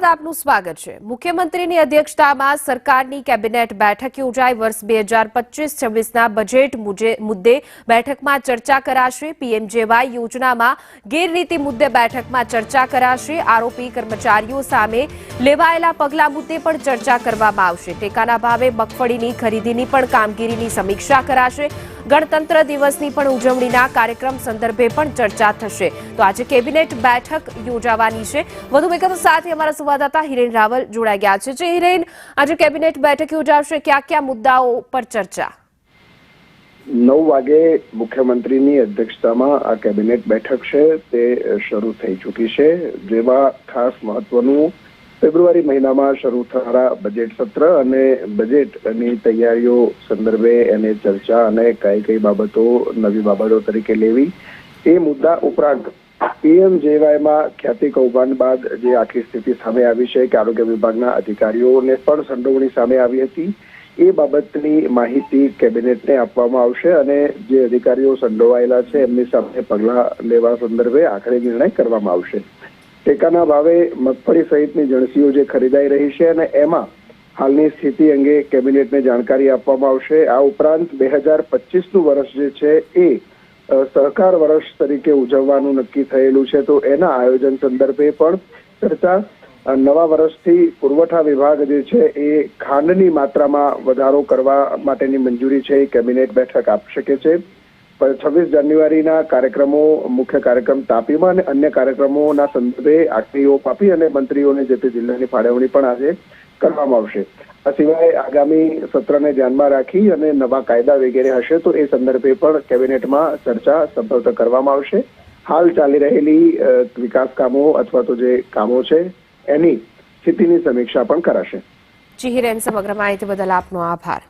બાદ આપનું સ્વાગત છે। મુખ્યમંત્રીની અધ્યક્ષતામાં સરકારની કેબિનેટ બેઠક યોજાઈ। વર્ષ 2025-26ના બજેટ મુદ્દે બેઠકમાં ચર્ચા કરાશે। પીએમજેવાય યોજનામાં ગેરરીતિ મુદ્દે બેઠકમાં ચર્ચા કરાશે। આરોપી કર્મચારીઓ સામે લેવાયેલા પગલાં મુદ્દે પણ ચર્ચા કરવામાં આવશે। ટેકાના ભાવે મગફળીની ખરીદીની પણ કામગીરીની સમીક્ષા કરાશે। ગણતંત્ર દિવસની પણ ઉજવણીના કાર્યક્રમ સંદર્ભે પણ ચર્ચા થશે। તો આજે કેબિનેટ બેઠક યોજાવાની છે। વધુ વિગતો સાથે અમારા સંવાદદાતા હિરેન રાવલ જોડાઈ ગયા છે। હિરેન, આજે કેબિનેટ બેઠક યોજાશે, ક્યાં ક્યાં મુદ્દાઓ પર ચર્ચા? 9 વાગે મુખ્યમંત્રીની અધ્યક્ષતામાં આ કેબિનેટ બેઠક છે તે શરૂ થઈ ચૂકી છે, જેમાં ખાસ મહત્વનું ફેબ્રુઆરી મહિનામાં શરૂ થનારા બજેટ સત્ર અને બજેટની તૈયારીઓ સંદર્ભે એની ચર્ચા અને કઈ બાબતો નવી બાબતો તરીકે લેવી એ મુદ્દા ઉપરાંત પીએમજેવાયમાં ખ્યાતિ કૌભાંડ બાદ જે આખી સ્થિતિ સામે આવી છે કે આરોગ્ય વિભાગના અધિકારીઓને પણ સંડોવણી સામે આવી હતી, એ બાબતની માહિતી કેબિનેટને આપવામાં આવશે અને જે અધિકારીઓ સંડોવાયેલા છે એમની સામે પગલાં લેવા સંદર્ભે આખરી નિર્ણય કરવામાં આવશે। ટેકાના ભાવે મગફળી સહિતની જણસીઓ જે ખરીદાઈ રહી છે અને એમાં હાલની સ્થિતિ અંગે કેબિનેટને જાણકારી આપવામાં આવશે। આ ઉપરાંત 2025નું વર્ષ જે છે એ સહકાર વર્ષ તરીકે ઉજવવાનું નક્કી થયેલું છે, તો એના આયોજન સંદર્ભે પણ ચર્ચા। નવા વર્ષથી પુરવઠા વિભાગ જે છે એ ખાંડની માત્રામાં વધારો કરવા માટેની મંજૂરી છે એ કેબિનેટ બેઠક આપી શકે છે। 26 જાન્યુઆરીના કાર્યક્રમો, મુખ્ય કાર્યક્રમ તાપીમાં અને અન્ય કાર્યક્રમોના સંદર્ભે આખરી ઓપ આપી અને મંત્રીઓને જે તે જિલ્લાની ફાળવણી પણ આજે કરવામાં આવશે। આ સિવાય આગામી સત્રને ધ્યાનમાં રાખી અને નવા કાયદા વગેરે હશે તો એ સંદર્ભે પણ કેબિનેટમાં ચર્ચા સંભવતઃ કરવામાં આવશે। હાલ ચાલી રહેલી વિકાસ કામો અથવા તો જે કામો છે એની સ્થિતિની સમીક્ષા પણ કરાશે। જી હિરેન, સમગ્ર માહિતી બદલ આપનો આભાર।